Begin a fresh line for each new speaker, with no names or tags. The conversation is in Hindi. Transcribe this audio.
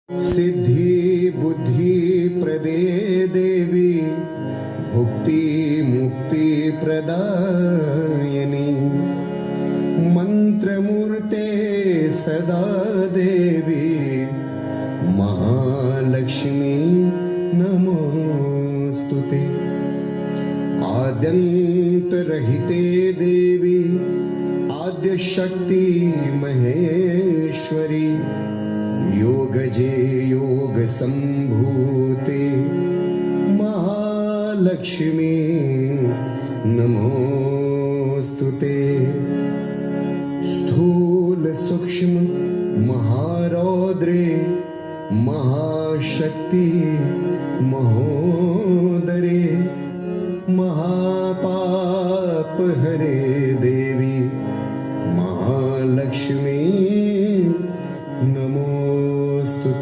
सिद्धि बुद्धि प्रदे देवी भुक्ति मुक्ति प्रदायिनी मंत्रमूर्ते सदा देवी महालक्ष्मी नमोस्तुते। आद्यन्तरहिते देवी आद्यशक्ति महेश्वरी योगजे योग संभूते महालक्ष्मी नमोस्तुते। स्थूल सूक्ष्म महारौद्रे महाशक्ति महोदरे महापाप हरे देवी महालक्ष्मी